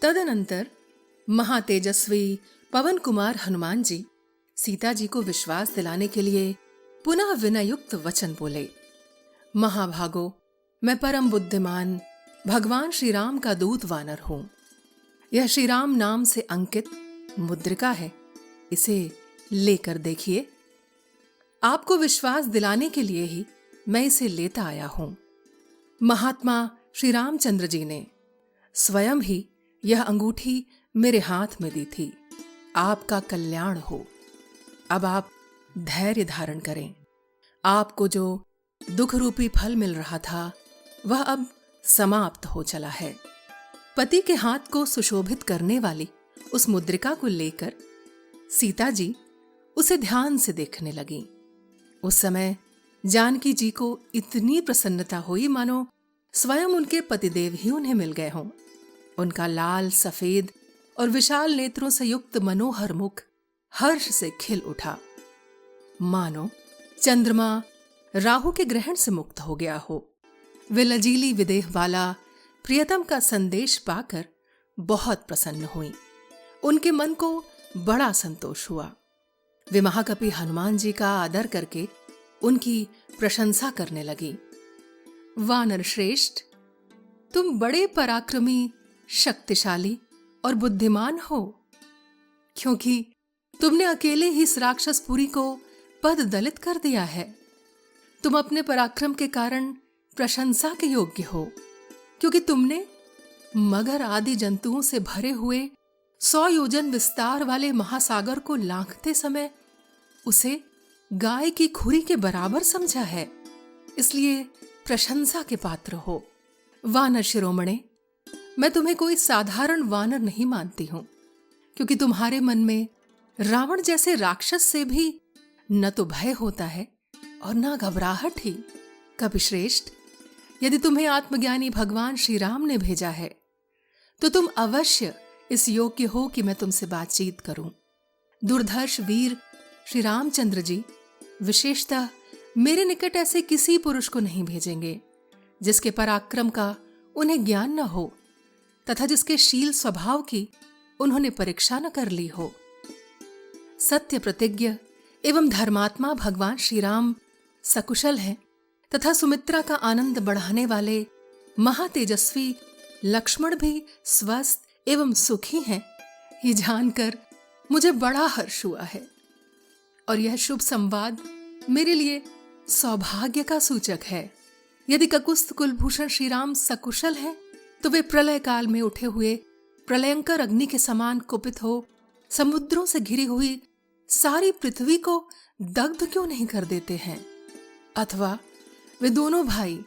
तदनंतर महातेजस्वी पवन कुमार हनुमान जी सीता जी को विश्वास दिलाने के लिए पुनः विनयुक्त वचन बोले। महाभागो, मैं परम बुद्धिमान भगवान श्री राम का दूत वानर हूं। यह श्री राम नाम से अंकित मुद्रिका है, इसे लेकर देखिए। आपको विश्वास दिलाने के लिए ही मैं इसे लेता आया हूं। महात्मा श्री रामचंद्र जी ने स्वयं ही यह अंगूठी मेरे हाथ में दी थी। आपका कल्याण हो। अब आप धैर्य धारण करें। आपको जो दुख रूपी फल मिल रहा था वह अब समाप्त हो चला है। पति के हाथ को सुशोभित करने वाली उस मुद्रिका को लेकर सीता जी उसे ध्यान से देखने लगीं। उस समय जानकी जी को इतनी प्रसन्नता हुई मानो स्वयं उनके पतिदेव ही उन्हें मिल गए हों। उनका लाल सफेद और विशाल नेत्रों से युक्त मनोहर मुख हर्ष से खिल उठा, मानो चंद्रमा राहु के ग्रहण से मुक्त हो गया हो। वे लजीली विदेह वाला प्रियतम का संदेश पाकर बहुत प्रसन्न हुई। उनके मन को बड़ा संतोष हुआ। वे महाकपि हनुमान जी का आदर करके उनकी प्रशंसा करने लगी। वानर श्रेष्ठ, तुम बड़े पराक्रमी, शक्तिशाली और बुद्धिमान हो, क्योंकि तुमने अकेले ही इस राक्षसपुरी को पद दलित कर दिया है। तुम अपने पराक्रम के कारण प्रशंसा के योग्य हो, क्योंकि तुमने मगर आदि जंतुओं से भरे हुए 100 योजन विस्तार वाले महासागर को लांघते समय उसे गाय की खुरी के बराबर समझा है, इसलिए प्रशंसा के पात्र हो। वानर शिरोमणे, मैं तुम्हें कोई साधारण वानर नहीं मानती हूं, क्योंकि तुम्हारे मन में रावण जैसे राक्षस से भी न तो भय होता है और न घबराहट ही। कपिश्रेष्ठ, यदि तुम्हें आत्मज्ञानी भगवान श्री राम ने भेजा है तो तुम अवश्य इस योग्य हो कि मैं तुमसे बातचीत करूं। दुर्धर्ष वीर श्री रामचंद्र जी विशेषतः मेरे निकट ऐसे किसी पुरुष को नहीं भेजेंगे जिसके पराक्रम का उन्हें ज्ञान न हो तथा जिसके शील स्वभाव की उन्होंने परीक्षा न कर ली हो। सत्य प्रतिज्ञ एवं धर्मात्मा भगवान श्री राम सकुशल हैं तथा सुमित्रा का आनंद बढ़ाने वाले महातेजस्वी लक्ष्मण भी स्वस्थ एवं सुखी हैं, ये जानकर मुझे बड़ा हर्ष हुआ है। और यह शुभ संवाद मेरे लिए सौभाग्य का सूचक है। यदि ककुस्थ कुलभूषण श्री राम सकुशल हैं तो वे प्रलय काल में उठे हुए प्रलयंकर अग्नि के समान कुपित हो समुद्रों से घिरी हुई सारी पृथ्वी को दग्ध क्यों नहीं कर देते हैं? अथवा वे दोनों भाई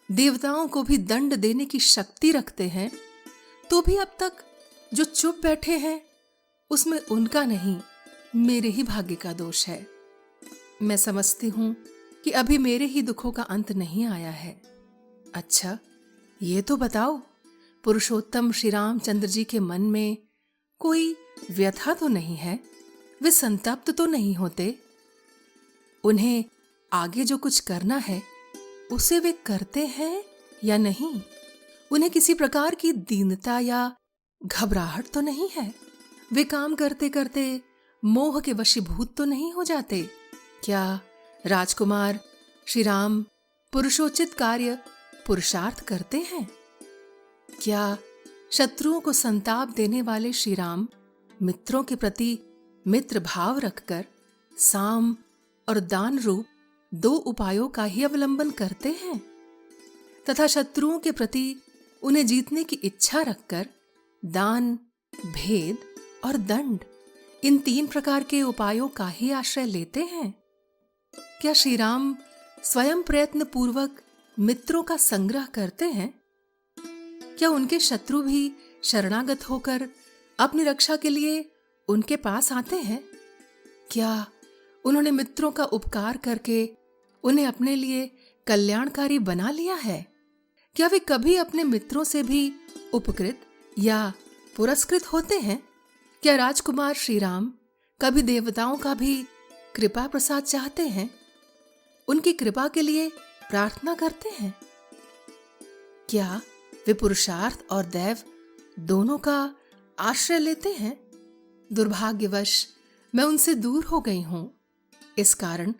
देवताओं को भी दंड देने की शक्ति रखते हैं, तो भी अब तक जो चुप बैठे हैं उसमें उनका नहीं, मेरे ही भाग्य का दोष है। मैं समझती हूं कि अभी मेरे ही दुखों का अंत नहीं आया है। अच्छा, ये तो बताओ, पुरुषोत्तम श्री रामचंद्र जी के मन में कोई व्यथा तो नहीं है? वे संतप्त तो नहीं होते? उन्हें आगे जो कुछ करना है उसे वे करते हैं या नहीं? उन्हें किसी प्रकार की दीनता या घबराहट तो नहीं है? वे काम करते करते मोह के वशीभूत तो नहीं हो जाते? क्या राजकुमार श्री राम पुरुषोचित कार्य पुरुषार्थ करते हैं? क्या शत्रुओं को संताप देने वाले श्री राम मित्रों के प्रति मित्र भाव रखकर साम और दान रूप 2 उपायों का ही अवलंबन करते हैं तथा शत्रुओं के प्रति उन्हें जीतने की इच्छा रखकर दान, भेद और दंड, इन 3 प्रकार के उपायों का ही आश्रय लेते हैं? क्या श्री राम स्वयं प्रयत्न पूर्वक मित्रों का संग्रह करते हैं? क्या उनके शत्रु भी शरणागत होकर अपनी रक्षा के लिए उनके पास आते हैं? क्या उन्होंने मित्रों का उपकार करके उन्हें अपने लिए कल्याणकारी बना लिया है? क्या वे कभी अपने मित्रों से भी उपकृत या पुरस्कृत होते हैं? क्या राजकुमार श्री राम कभी देवताओं का भी कृपा प्रसाद चाहते हैं? उनकी कृपा के लिए प्रार्थना करते हैं? क्या वे पुरुषार्थ और दैव दोनों का आश्रय लेते हैं। दुर्भाग्यवश मैं उनसे दूर हो गई हूं। इस कारण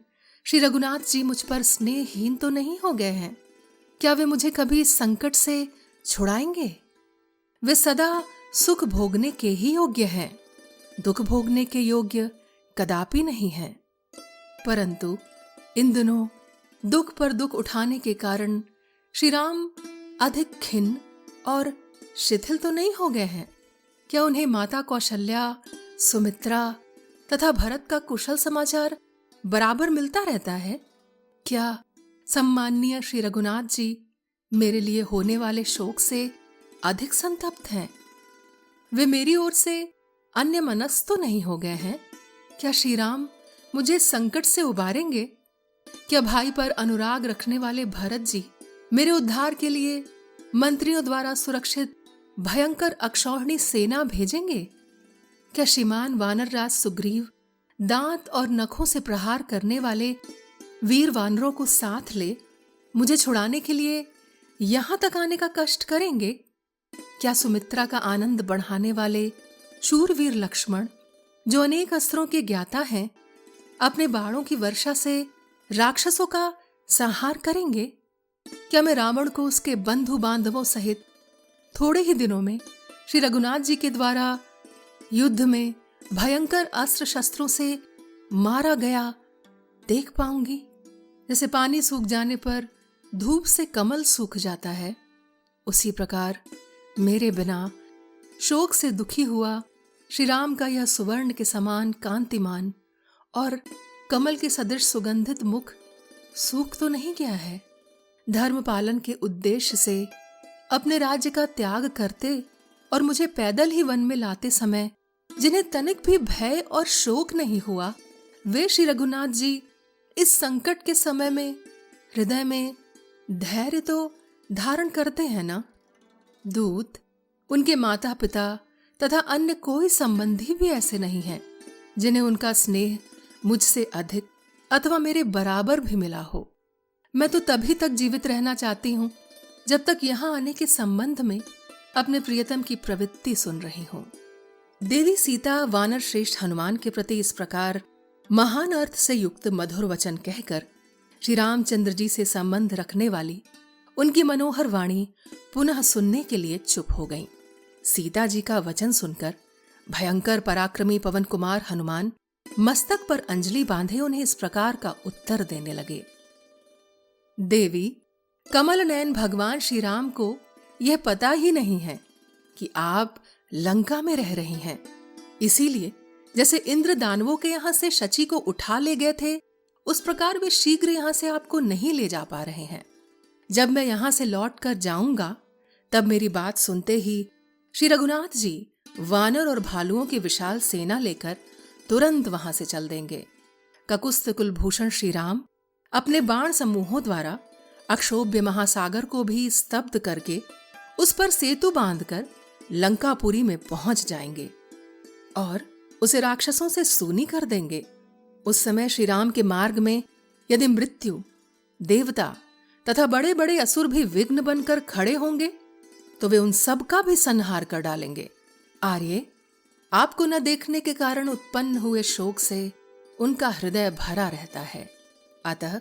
श्री रघुनाथ जी मुझ पर स्नेहहीन तो नहीं हो गए हैं? क्या वे मुझे कभी इस संकट से छुड़ाएंगे? वे सदा सुख भोगने के ही योग्य हैं, दुख भोगने के योग्य कदापि नहीं हैं। परंतु इन दिनों दुख पर दुख उठाने के कारण श्री राम अधिक खिन्न और शिथिल तो नहीं हो गए हैं? क्या उन्हें माता कौशल्या, सुमित्रा तथा भरत का कुशल समाचार बराबर मिलता रहता है? क्या सम्माननीय श्री रघुनाथ जी मेरे लिए होने वाले शोक से अधिक संतप्त हैं? वे मेरी ओर से अन्य मनस्क तो नहीं हो गए हैं? क्या श्री राम मुझे संकट से उबारेंगे? क्या भाई पर अनुराग रखने वाले भरत जी मेरे उद्धार के लिए मंत्रियों द्वारा सुरक्षित भयंकर अक्षौहिणी सेना भेजेंगे? क्या श्रीमान वानरराज सुग्रीव दांत और नखों से प्रहार करने वाले वीर वानरों को साथ ले मुझे छुड़ाने के लिए यहां तक आने का कष्ट करेंगे? क्या सुमित्रा का आनंद बढ़ाने वाले शूरवीर लक्ष्मण, जो अनेक अस्त्रों के ज्ञाता हैं, अपने बाणों की वर्षा से राक्षसों का संहार करेंगे? क्या मैं रावण को उसके बंधु बांधवों सहित थोड़े ही दिनों में श्री रघुनाथ जी के द्वारा युद्ध में भयंकर अस्त्र शस्त्रों से मारा गया देख पाऊंगी? जैसे पानी सूख जाने पर धूप से कमल सूख जाता है, उसी प्रकार मेरे बिना शोक से दुखी हुआ श्री राम का यह सुवर्ण के समान कांतिमान और कमल के सदृश सुगंधित मुख सूख तो नहीं गया है? धर्म पालन के उद्देश्य से अपने राज्य का त्याग करते और मुझे पैदल ही वन में लाते समय जिन्हें तनिक भी भय और शोक नहीं हुआ, वे श्री रघुनाथ जी इस संकट के समय में हृदय में धैर्य तो धारण करते हैं ना? दूत, उनके माता पिता तथा अन्य कोई संबंधी भी ऐसे नहीं हैं जिन्हें उनका स्नेह मुझसे अधिक अथवा मेरे बराबर भी मिला हो। मैं तो तभी तक जीवित रहना चाहती हूं जब तक यहां आने के संबंध में अपने प्रियतम की प्रवृत्ति सुन रही हूं। देवी सीता वानर श्रेष्ठ हनुमान के प्रति इस प्रकार महान अर्थ से युक्त मधुर वचन कहकर श्री रामचंद्र जी से संबंध रखने वाली उनकी मनोहर वाणी पुनः सुनने के लिए चुप हो गईं। सीता जी का वचन सुनकर भयंकर पराक्रमी पवन कुमार हनुमान मस्तक पर अंजलि बांधे उन्हें इस प्रकार का उत्तर देने लगे। देवी, कमल नयन भगवान श्री राम को यह पता ही नहीं है कि आप लंका में रह रही हैं। इसीलिए जैसे इंद्र दानवों के यहां से शची को उठा ले गए थे, उस प्रकार वे शीघ्र यहां से आपको नहीं ले जा पा रहे हैं। जब मैं यहां से लौट कर जाऊंगा तब मेरी बात सुनते ही श्री रघुनाथ जी वानर और भालुओं की विशाल सेना लेकर तुरंत वहां से चल देंगे। ककुस्थ कुलभूषण श्री राम अपने बाण समूहों द्वारा अक्षोभ्य महासागर को भी स्तब्ध करके उस पर सेतु बांधकर लंकापुरी में पहुंच जाएंगे और उसे राक्षसों से सूनी कर देंगे। उस समय श्री राम के मार्ग में यदि मृत्यु, देवता तथा बड़े बड़े असुर भी विघ्न बनकर खड़े होंगे तो वे उन सब का भी संहार कर डालेंगे। आर्य, आपको न देखने के कारण उत्पन्न हुए शोक से उनका हृदय भरा रहता है। अतः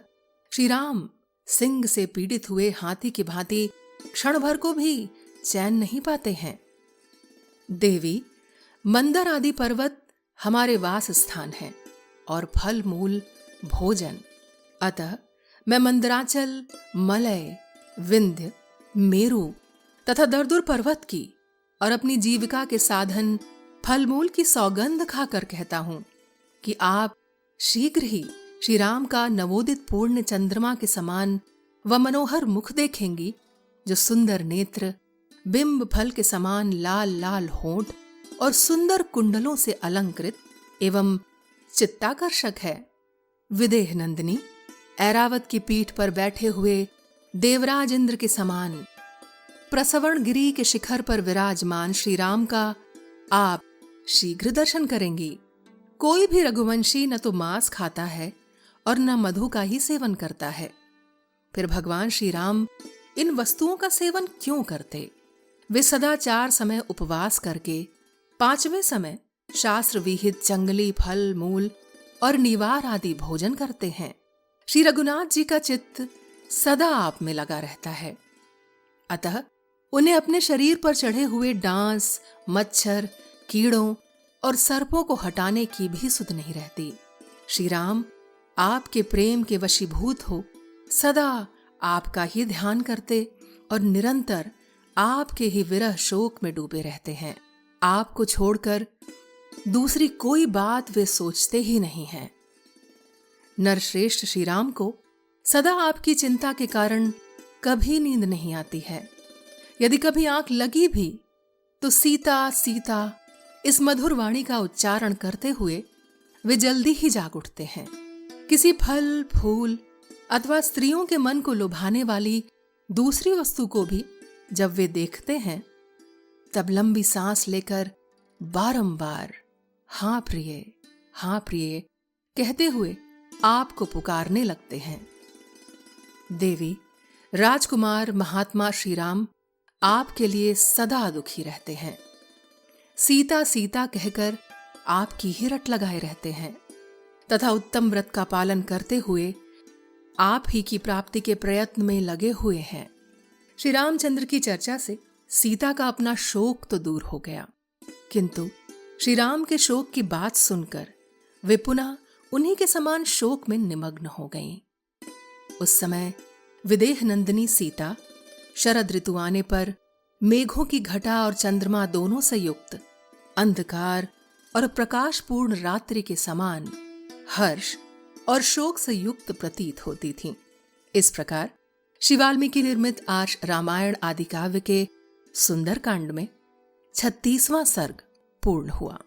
श्री राम सिंह से पीड़ित हुए हाथी की भांति क्षण भर को भी चैन नहीं पाते हैं। देवी, मंदर आदि पर्वत हमारे वास स्थान हैं और फल मूल भोजन। अतः मैं मंदराचल, मलय, विंध्य, मेरु तथा दरदुर पर्वत की और अपनी जीविका के साधन फल मूल की सौगंध खाकर कहता हूं कि आप शीघ्र ही श्री राम का नवोदित पूर्ण चंद्रमा के समान व मनोहर मुख देखेंगी, जो सुंदर नेत्र, बिंब फल के समान लाल लाल होंठ और सुंदर कुंडलों से अलंकृत एवं चित्ताकर्षक है। विदेह नंदिनी, ऐरावत की पीठ पर बैठे हुए देवराज इंद्र के समान प्रसवण गिरी के शिखर पर विराजमान श्री राम का आप शीघ्र दर्शन करेंगी। कोई भी रघुवंशी न तो मांस खाता है और न मधु का ही सेवन करता है। फिर भगवान श्री राम इन वस्तुओं का सेवन क्यों करते? वे सदा 4 समय उपवास करके 5वें समय शास्त्र विहित जंगली फल मूल और निवार आदि भोजन करते हैं। श्री रघुनाथ जी का चित्त सदा आप में लगा रहता है, अतः उन्हें अपने शरीर पर चढ़े हुए डांस, मच्छर, कीड़ों और सर्पों को हटाने की भी सुध नहीं रहती। श्री राम आपके प्रेम के वशीभूत हो सदा आपका ही ध्यान करते और निरंतर आपके ही विरह शोक में डूबे रहते हैं। आपको छोड़कर दूसरी कोई बात वे सोचते ही नहीं हैं। नरश्रेष्ठ श्री राम को सदा आपकी चिंता के कारण कभी नींद नहीं आती है। यदि कभी आंख लगी भी तो सीता सीता इस मधुर वाणी का उच्चारण करते हुए वे जल्दी ही जाग उठते हैं। किसी फल फूल अथवा स्त्रियों के मन को लुभाने वाली दूसरी वस्तु को भी जब वे देखते हैं तब लंबी सांस लेकर बारंबार हाँ प्रिय कहते हुए आपको पुकारने लगते हैं। देवी, राजकुमार महात्मा श्री राम आपके लिए सदा दुखी रहते हैं। सीता सीता कहकर आपकी ही रट लगाए रहते हैं तथा उत्तम व्रत का पालन करते हुए आप ही की प्राप्ति के प्रयत्न में लगे हुए हैं। श्री रामचंद्र की चर्चा से सीता का अपना शोक तो दूर हो गया, किंतु श्री राम के शोक की बात सुनकर वे पुनः उन्हीं के समान शोक में निमग्न हो गईं। उस समय विदेह नंदिनी सीता शरद ऋतु आने पर मेघों की घटा और चंद्रमा दोनों से युक्त अंधकार और प्रकाशपूर्ण रात्रि के समान हर्ष और शोक से युक्त प्रतीत होती थीं। इस प्रकार श्री वाल्मीकि निर्मित आज रामायण आदि काव्य के सुंदरकांड में 36वां सर्ग पूर्ण हुआ।